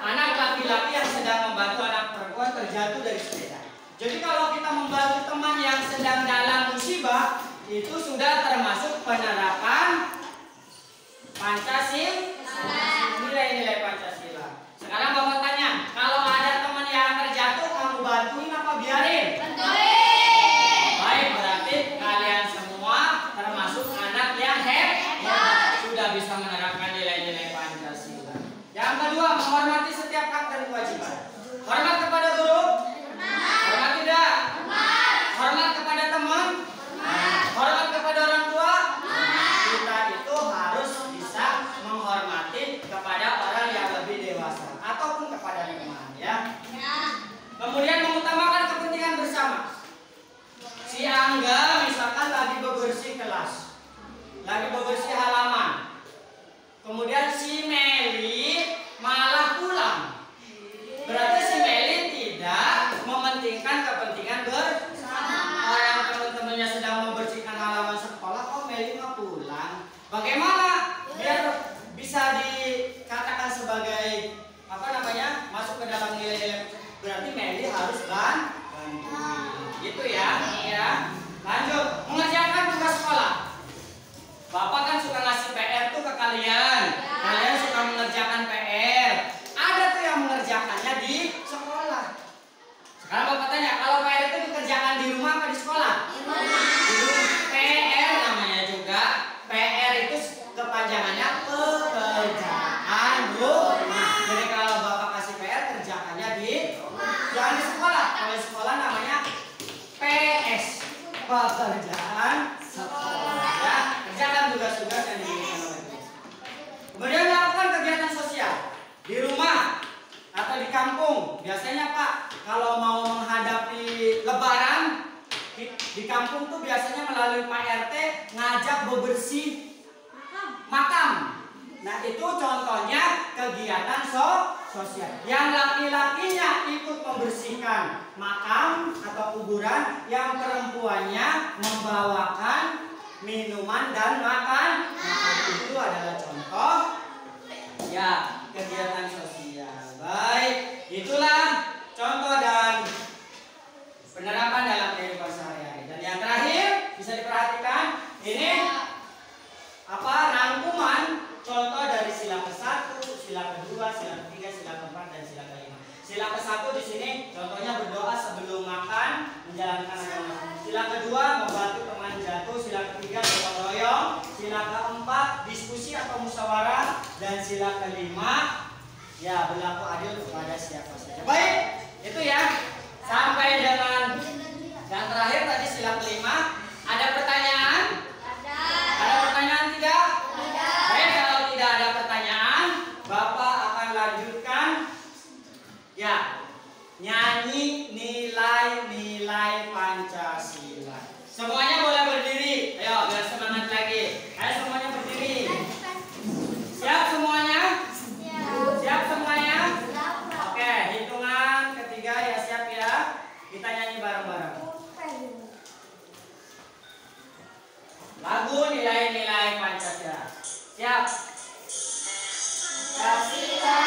anak laki-laki yang sedang membantu anak perempuan terjatuh dari sepeda. Jadi kalau kita membantu teman yang sedang dalam musibah, itu sudah termasuk penerapan Pancasila, nilai-nilai Pancasila. Sekarang Bapak tanya, kalau ada teman yang terjatuh, kamu bantuin apa biarin? Bantuin. Baik, berarti kalian semua termasuk anak yang hebat, sudah bisa menerapkan nilai-nilai Pancasila. Yang kedua, menghormati setiap hak dan kewajiban. Hormat kepada guru. Hormat tidak? Hormat kepada teman? Hormat kepada orang tua? Kita itu harus bisa menghormati kepada orang yang lebih dewasa ataupun kepada teman ya. Kemudian mengutamakan kepentingan bersama. Si Angga misalkan lagi bebersih kelas, lagi bebersih halaman. Kemudian si Meli malah pulang. Berarti si Meli tidak mementingkan kepentingan bersama. Orang teman-temannya sedang membersihkan halaman sekolah, kok Meli mau pulang? Bagaimana biar bisa dikatakan sebagai masuk ke dalam nilai-nilai? Berarti Meli harus bantuin. Gitu ya. Lanjut, mengerjakan tugas sekolah. Bapak kan suka ngasih PR tuh ke kalian. Kalian suka mengerjakan PR. Ada tuh yang mengerjakannya di sekolah. Sekarang Bapak tanya, kalau PR itu dikerjakan di rumah apa di sekolah? Di rumah. PR namanya juga. PR itu kepanjangannya pekerjaan rumah. Jadi kalau Bapak kasih PR, kerjakannya di rumah. Jangan di sekolah. Kalau di sekolah namanya PS, pekerjaan sekolah. Ya, kerjakan tugas-tugas yang diberikan oleh guru. Kemudian lakukan kegiatan sosial di rumah atau di kampung. Biasanya di kampung tuh biasanya melalui Pak RT ngajak bebersih makam. Nah itu contohnya kegiatan sosial. Yang laki-lakinya ikut membersihkan makam atau kuburan, yang perempuannya membawakan minuman dan makan. Nah itu adalah contoh ya kegiatan sosial. Baik, itulah contoh dan penerapan dalam kehidupan sehari-hari. Dan yang terakhir bisa diperhatikan ini apa rangkuman contoh dari sila ke-1, sila ke-2, sila ke-3, sila ke-4 dan sila ke-5. Sila ke-1 di sini contohnya berdoa sebelum makan, menjalankan agama. Sila ke-2 membantu teman jatuh, sila ke-3 gotong royong, sila ke-4 diskusi atau musyawarah, dan sila ke-5 ya berlaku adil kepada siapa saja. Baik, itu ya. Sampai dengan yang terakhir tadi sila ke-5. Ada pertanyaan? Ada pertanyaan tidak? Baik, kalau tidak ada pertanyaan, Bapak akan lanjutkan ya nyanyi nilai-nilai Pancasila. Semuanya boleh berdiri. Ayo biar semangat lagi. Ayo semuanya berdiri. Siap semuanya? Siap semuanya? Oke, hitungan ketiga ya siap ya. Kita nyanyi bareng-bareng. Lagu nilai-nilai Pancasila. Siap. Pancasila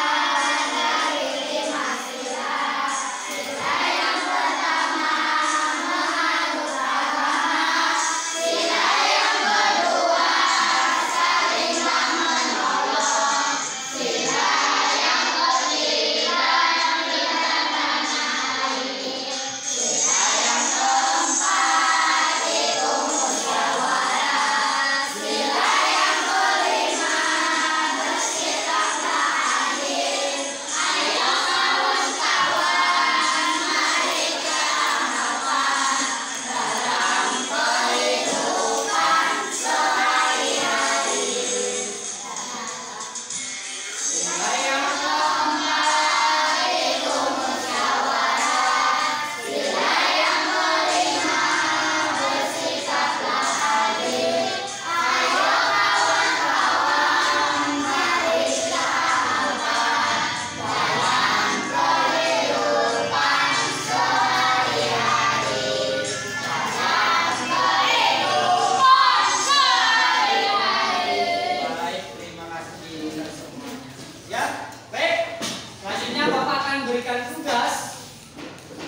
dari 5 sila. Sila yang pertama menganut agama. Sila yang kedua salinglah menolong. Sila yang ketiga meninggikan tanah air. Sila yang keempat itu musyawarah. Sila yang kelima bersikaplah adil. Ayo kawan-kawan, mari kita amalkan dalam kehidupan sehari-hari. Sila yang keempat itu musyawarah. Sila yang kelima bersikaplah adil. Ayo kawan-kawan, mari kita amalkan dalam kehidupan sehari-hari. Baik, terima kasih semuanya. Ya, baik. Selanjutnya Bapak akan berikan tugas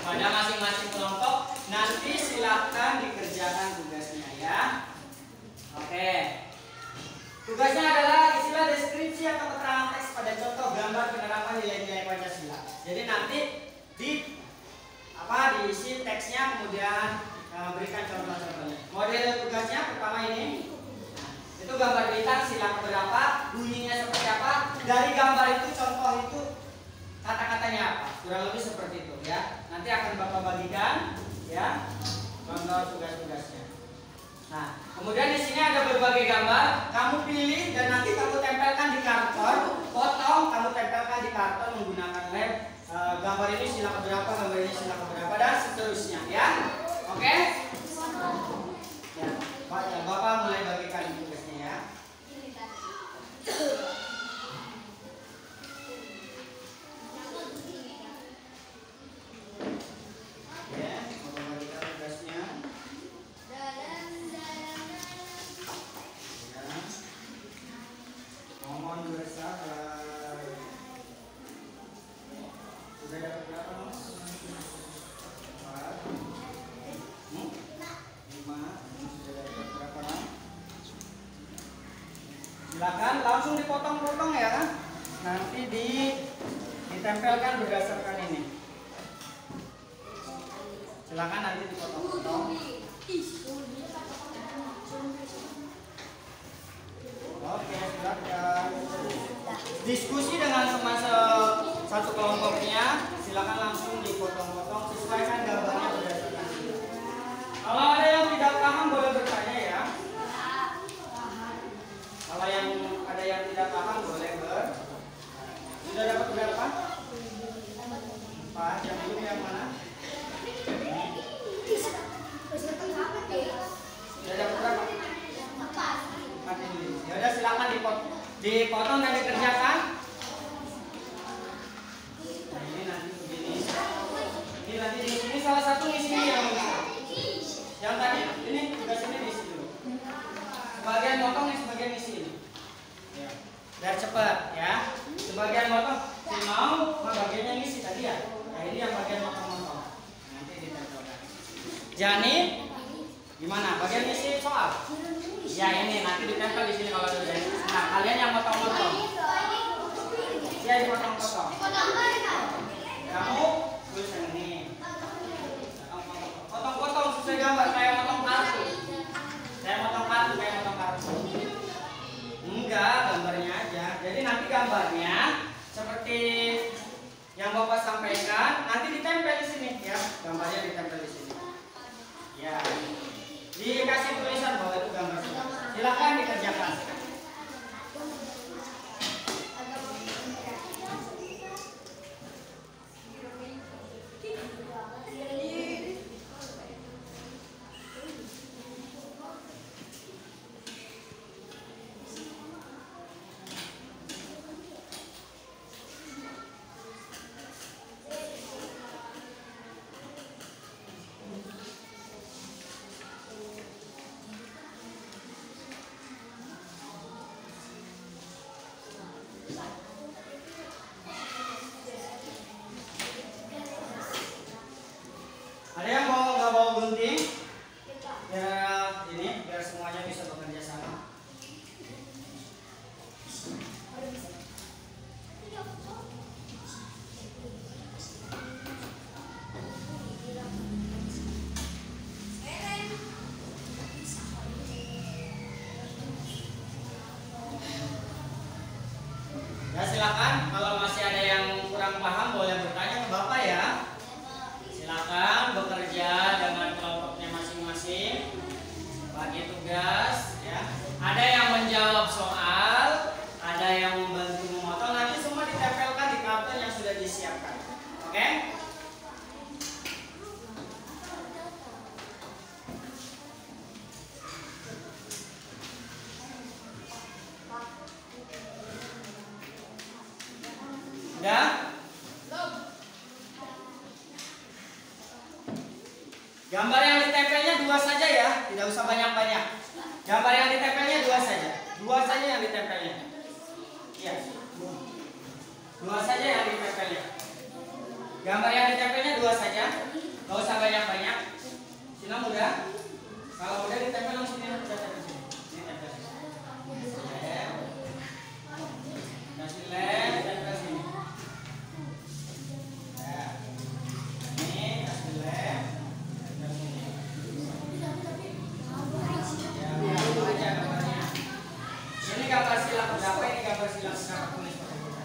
pada masing-masing kelompok. Nanti silakan dikerjakan tugasnya ya. Oke. Tugasnya adalah istilah deskripsi atau keterangan teks pada contoh gambar penerapan nilai-nilai Pancasila. Jadi nanti diisi teksnya kemudian berikan contoh-contohnya. Model tugasnya pertama ini. Itu gambar bintang sila keberapa, bunyinya seperti apa. Dari gambar itu contoh itu kata-katanya apa. Kurang lebih seperti itu ya. Nanti akan Bapak bagikan ya contoh tugas-tugasnya. Nah, kemudian di sini ada berbagai gambar. Kamu pilih dan nanti kamu tempelkan di karton. Potong, kamu tempelkan di karton menggunakan lem. Gambar ini sila keberapa, gambar ini sila keberapa, dan seterusnya ya. Oke? Ya, Bapak mulai bagikan tugasnya ya. Ya, Bapak bagikan tugasnya. Mohon bersabar. Sudah dapat berapa, Mas? 4 5. Sudah dapat berapa, Mas? Silakan langsung dipotong-potong ya. Nanti ditempelkan berdasarkan ini. Silakan nanti dipotong-potong. Oke, silakan. Diskusi dengan teman satu kelompoknya, silakan langsung dipotong-potong, sesuaikan gambarnya berdasarkan ini. Kalau ada yang tidak paham boleh bertanya ya. Kalau yang ada yang tidak paham boleh Sudah dapat berapa? 4. Yang belum yang mana? Dipotong dan dikerjakan. Nah, ini nanti begini. Ini nanti di sini salah satu di sini yang tadi ini juga sini di sini dulu. Sebagian motong yang sebagian di sini. Ya. Biar cepat ya. Sebagian motong si mau bagiannya ngisi tadi ya. Nah, ini yang bagian motong-motong. Nanti ditempelkan. Jani gimana? Bagian ngisi soal? Ya ini nanti ditempel di sini kalau sudah. Nah, kalian yang motong-motong. Ya dipotong-potong. Kamu tulis yang ini. Potong-potong sesuai gambar kayak motong kartu. Saya motong kartu kayak motong kartu. Enggak, gambarnya aja. Jadi nanti gambarnya seperti yang Bapak sampaikan, nanti ditempel di sini ya. Gambarnya ditempel di sini. Ya. Dikasih tulisan bahwa itu gambar. Silakan dikerjakan. Ada yang nggak bawa gunting? Biar ini, biar semuanya bisa bekerja sama. Ya silakan, kalau masih ada yang kurang paham boleh bertanya ke Bapak ya. Silakan bekerja dengan kelompoknya masing-masing, bagi tugas ya. Ada yang menjawab soal, ada yang membantu memotong, nanti semua ditempelkan di karton yang sudah disiapkan. Oke? Udah? Gambar yang ditempelnya 2 saja ya, tidak usah banyak-banyak. Gambar yang ditempelnya 2 saja. 2 saja yang ditempelnya. Iya. 2 saja yang ditempelnya. Gambar yang ditempelnya 2 saja. Gak usah banyak-banyak. Sini mudah. Kalau udah ditempel langsung ini udah tempel sini. Ini tempel sini. Kasih lem, tempel sini. Ya. Ini kasih lem. Ini gambar silang berapa? Ini gambar silang berapa? Tulis pakai buku.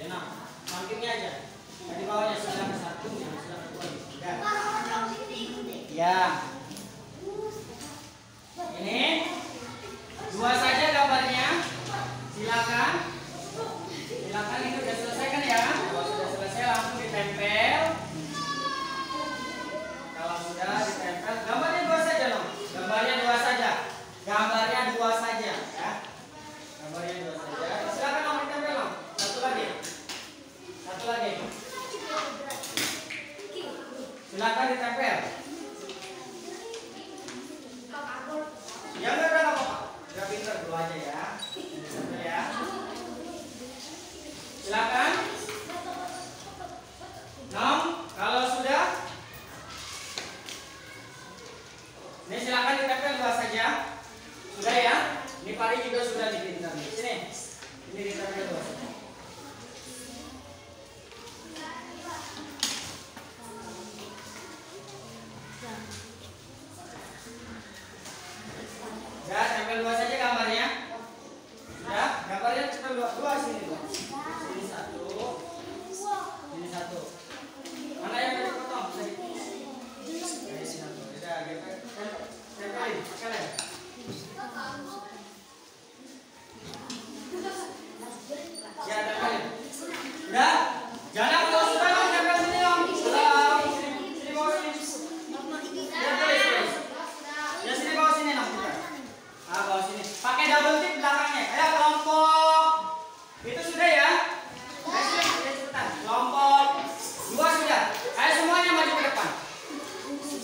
Enak. Sampingnya aja. Tadi bawahnya silang ke 1, silang ke 2. Ya. Ini 2 saja gambarnya. Silakan. Silakan, itu sudah selesai kan ya? Kalau sudah selesai langsung ditempel. Kalau sudah ditempel, gambarnya 2 saja loh. Gambarnya 2 saja. Gambarnya 2 saja ya. Gambarnya 2 saja. Silakan nomor ditempel loh. Satu lagi. Satu lagi. Silakan ditempel. Ya enggak apa-apa. Udah pintar dulu aja ya. Ditempel ya. Silakan. Nom, kalau sudah ini silakan ditempel 2 saja. Sudah ya? Ini Pari juga sudah dipintar nih. Sini. Ini ditempel 2 saja.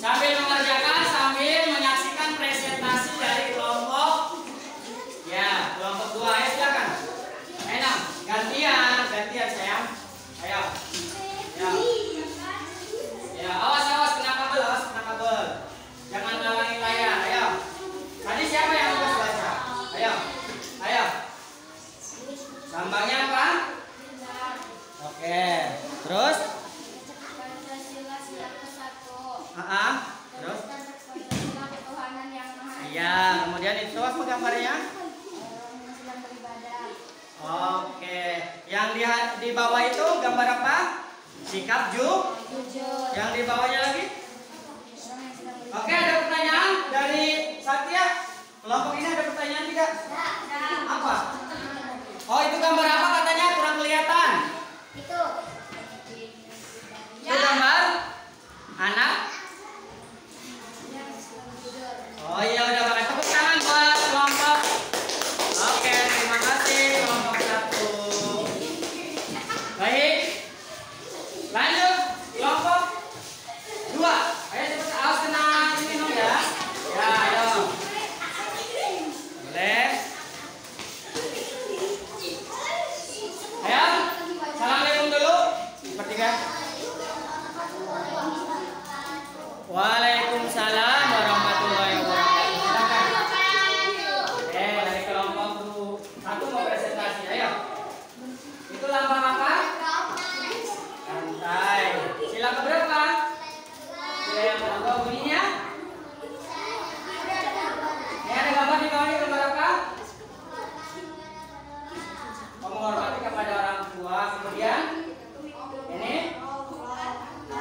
Sambil mengerjakan, sambil menyaksikan presentasi dari kelompok. Ya, kelompok 2. Ayo silakan. Ayo, gantian sayang. Ayo. Ya, awas kena kabel. Jangan melawangi layar. Ayo. Tadi siapa yang tugas baca? Ayo. Lambangnya apa? Oke. Terus? Terus? Iya, kemudian itu apa gambarnya? Oke. Yang di bawah itu gambar apa? Sikap jujur. Yang di bawahnya lagi? Oke, ada pertanyaan dari Satya. Kelompok ini ada pertanyaan tidak? Apa? Oh, itu gambar apa katanya? Kurang kelihatan. Itu gambar anak. Oh iya, udah pakai tepuk tangan buat kelompok. Oke, terima kasih kelompok 1. Baik. Lanjut kelompok 2. Ayo cepat, harus kena ini dong ya. Ya, ayo. Boleh. Ayo. Assalamualaikum dulu. Bertiga. Waalaikumsalam warahmatullahi wabarakatuh. Silakan. Dari kelompok 1 mau presentasi. Ayo. Itu lambang apa? Santai. Sila keberapa? Sila yang kedua bunyinya. Ini ada gambar di bawah, ini gambar apa? Menghormati kepada orang tua. Kemudian ini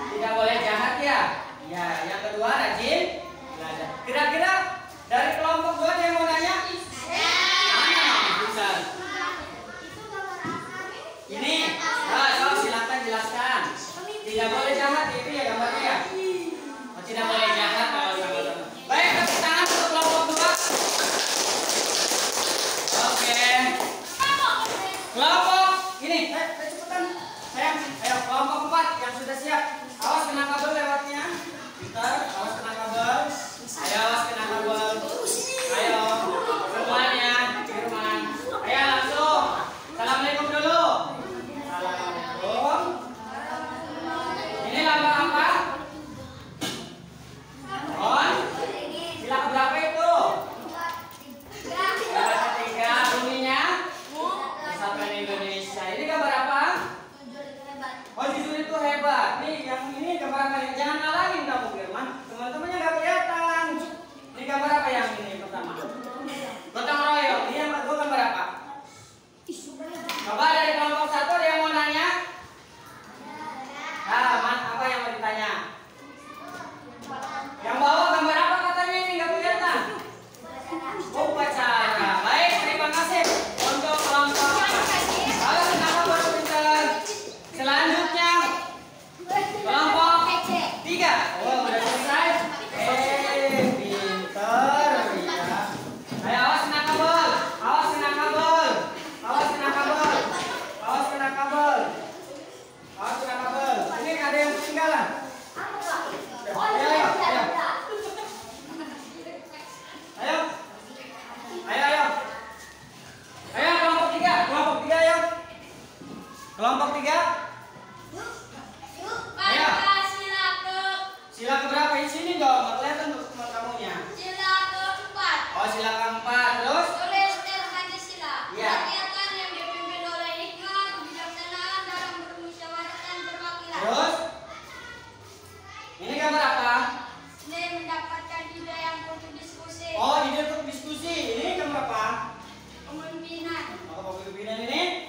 tidak boleh jahat ya. Ya, yang kedua rajin belajar. Kira-kira dari kelompok 2 ada yang mau nanya? Bisa. Ini, silakan jelaskan. Tidak boleh jahat, itu ya gambarnya ya. Tidak boleh jahat kalau sama-sama. Baik, tepuk tangan untuk kelompok 2. Oke. Kelompok ini, cepetan. Sayang, ayo kelompok 4 yang sudah siap. Awas kena kabel lewatnya. Pintar, awas kena kabel. Ayo, awas kena kabel. Ayo, semuanya, Firman. Ayo langsung. Assalamualaikum dulu. Assalamualaikum. Ini lambang apa? On. Sila keberapa itu? Sila ketiga. Bunyinya? Persatuan Indonesia. Ini gambar apa? Oh, jujur itu hebat. Nih, yang ini gambar apa? Jangan ngalangin kamu, Firman. Teman-temannya nggak kelihatan. Ini gambar apa yang ini pertama? Gotong royong. Ini yang kedua gambar apa? Coba dari kelompok 1 ada yang mau nanya? Apa yang mau ditanya? Yang bawah gambar apa katanya ini nggak kelihatan? Upacara. Baik, terima kasih untuk kelompok. Halo, kenapa baru pintar? Selanjutnya kelompok 3. Oh, udah selesai. Pintar ya. Ayo, awas kena kabel. Awas kena kabel. Awas kena kabel. Awas kena kabel. Awas kena kabel. Ini ada yang ketinggalan. Ayo kelompok 3 ayo. Kelompok 3. Ayo. Sila keberapa? Di sini dong, nggak kelihatan tuh teman kamunya. Sila keempat. Oh, sila keempat. Terus? Tulis Pancasila. Iya. Kegiatan yang dipimpin oleh hikmah, kebijaksanaan dalam bermusyawarah dan perwakilan. Terus? Ini gambar apa? Ini mendapatkan ide yang untuk diskusi. Oh, ide untuk diskusi. Ini gambar apa? Kepemimpinan. Oh, kepemimpinan ini?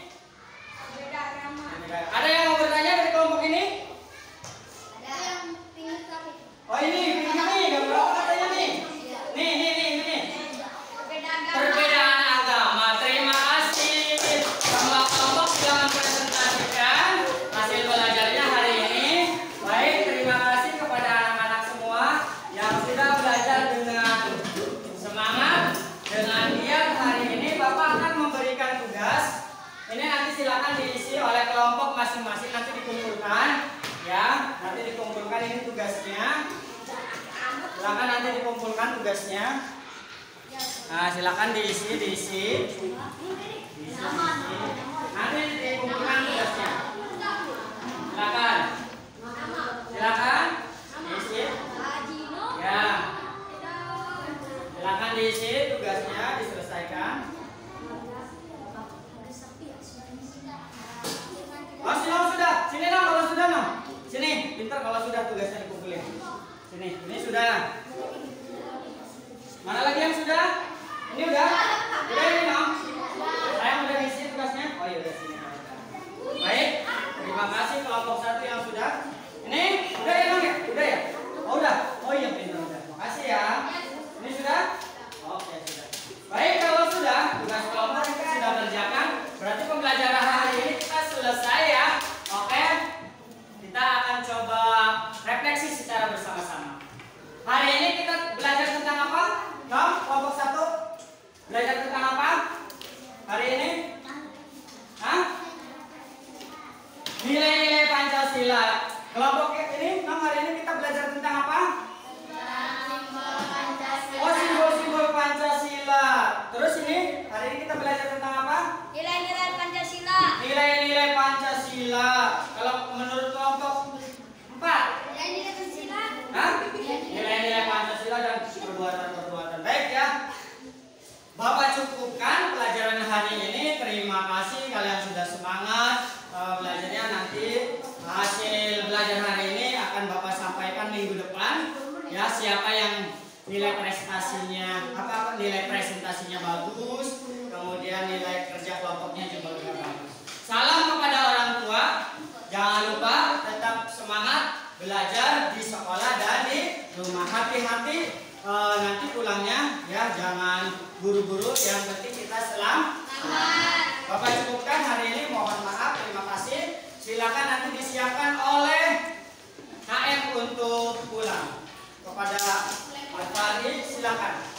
Beda agama. Ada yang mau bertanya dari kelompok ini? Ada yang pinggir kami. Oh, ini nih, gambar apa katanya nih? Nih. Beda agama. Perbedaan agama. Terima kasih. Semua kelompok sudah mempresentasikan hasil belajarnya hari ini. Baik, terima kasih kepada anak-anak semua yang sudah belajar dengan semangat, dengan giat. Hari ini Bapak akan memberikan tugas. Ini nanti silakan diisi oleh kelompok masing-masing, nanti dikumpulkan ya. Nanti dikumpulkan ini tugasnya. Silakan nanti dikumpulkan tugasnya. Nah, silakan diisi. Nanti dikumpulkan tugasnya. Silakan diisi. Ya. Silakan diisi tugasnya, diselesaikan. Oh, sudah. Sini dong kalau sudah dong. Sini, pintar kalau sudah tugasnya dikumpulin. Sini, ini sudah. Mana lagi yang sudah? Ini udah? Udah ini dong. Saya udah ngisi tugasnya. Oh iya udah sini. Baik, terima kasih kelompok 1 yang sudah. Ini udah ya dong ya? Udah ya? Oh udah. Oh iya pintar udah. Makasih ya. Ini sudah? Oke sudah. Baik kalau sudah tugas kelompok kita sudah kerjakan. Berarti pembelajaran hari ini kita selesai ya. Oke. Kita akan coba refleksi secara bersama-sama. Hari ini kita belajar tentang apa? Tom, kelompok 1 belajar tentang apa? Hari ini? Hah? Nilai-nilai Pancasila. Kelompok ini, Tom, hari ini kita belajar tentang apa? Oh, simbol-simbol Pancasila. Terus ini, hari ini kita belajar tentang apa? Nilai-nilai Pancasila. Nilai-nilai Pancasila. Kalau menurut kelompok 4? Nilai-nilai Pancasila. Hah? Nilai-nilai Pancasila dan perbuatan-perbuatan baik ya. Bapak cukupkan pelajaran hari ini. Terima kasih kalian sudah semangat belajarnya. Nanti hasil belajar hari ini akan Bapak sampaikan minggu depan. Ya, siapa yang nilai prestasinya nilai presentasinya bagus, kemudian nilai kerja kelompoknya juga bagus. Salam kepada orang tua. Jangan lupa tetap semangat belajar di sekolah dan di rumah. Hati-hati nanti pulangnya ya, jangan buru-buru. Yang penting kita selamat. Bapak cukupkan hari ini. Mohon maaf. Terima kasih. Silakan nanti disiapkan oleh HM untuk pulang. Kepada Pak Fahri silakan.